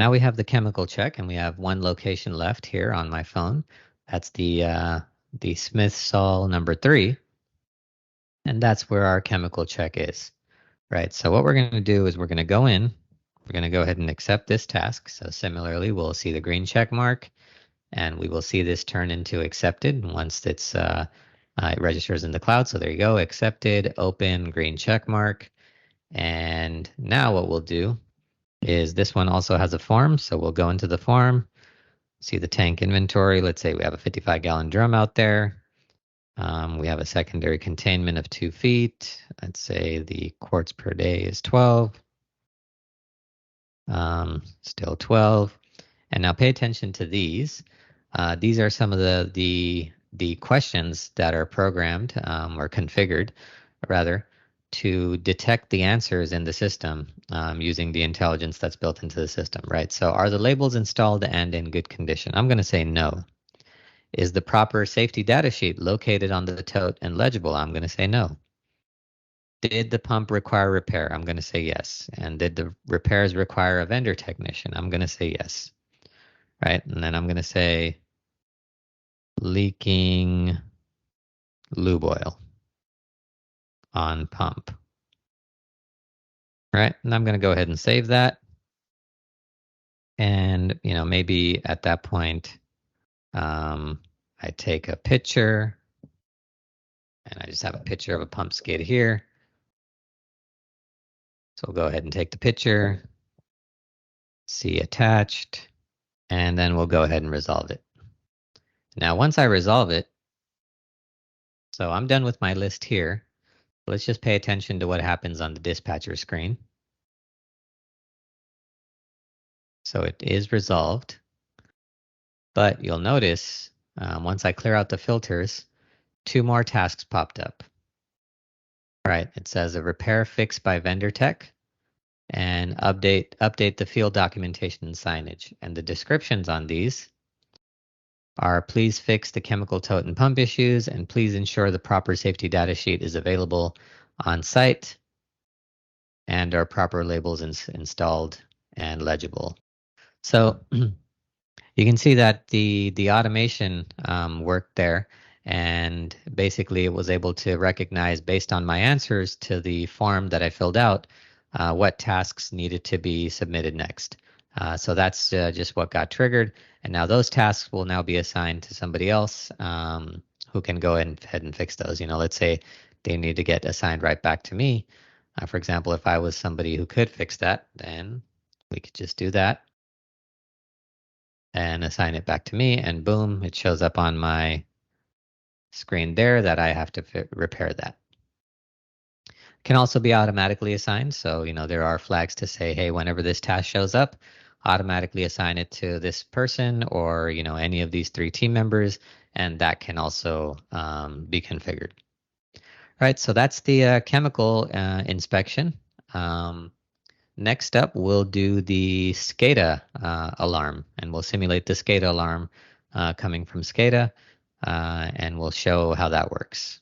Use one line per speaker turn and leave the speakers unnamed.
Now we have the chemical check, and we have one location left here on my phone. That's the Smith Sol number 3, and that's where our chemical check is, right? So what we're going to do is we're going to go in, we're going to go ahead and accept this task. So similarly, we'll see the green check mark, and we will see this turn into accepted once it registers in the cloud. So there you go, accepted, open, green check mark. And now what we'll do is this one also has a form. So we'll go into the form, see the tank inventory. Let's say we have a 55-gallon drum out there. We have a secondary containment of 2 feet. Let's say the quarts per day is 12. Still 12. And now pay attention to these. These are some of the questions that are programmed or configured, rather, to detect the answers in the system using the intelligence that's built into the system, right? So are the labels installed and in good condition? I'm going to say no. Is the proper safety data sheet located on the tote and legible? I'm going to say no. Did the pump require repair? I'm going to say yes. And did the repairs require a vendor technician? I'm going to say yes. Right? And then I'm going to say leaking lube oil on pump. Right? And I'm going to go ahead and save that. And, maybe at that point, I take a picture, and I just have a picture of a pump skid here. So we'll go ahead and take the picture, see attached, and then we'll go ahead and resolve it. Now, once I resolve it, so I'm done with my list here. Let's just pay attention to what happens on the dispatcher screen. So it is resolved, but you'll notice once I clear out the filters, 2 more tasks popped up. All right, it says a repair fix by vendor tech and update the field documentation and signage. And the descriptions on these are please fix the chemical tote and pump issues, and please ensure the proper safety data sheet is available on site and our proper labels installed and legible. So you can see that the automation worked there, and basically it was able to recognize based on my answers to the form that I filled out what tasks needed to be submitted next. So that's just what got triggered, and now those tasks will now be assigned to somebody else who can go ahead and fix those. Let's say they need to get assigned right back to me. For example, if I was somebody who could fix that, then we could just do that and assign it back to me, and boom, it shows up on my screen there that I have to repair that. Can also be automatically assigned. So, there are flags to say, hey, whenever this task shows up, automatically assign it to this person or, any of these 3 team members, and that can also be configured. All right, so that's the chemical inspection. Next up, we'll do the SCADA alarm, and we'll simulate the SCADA alarm coming from SCADA, and we'll show how that works.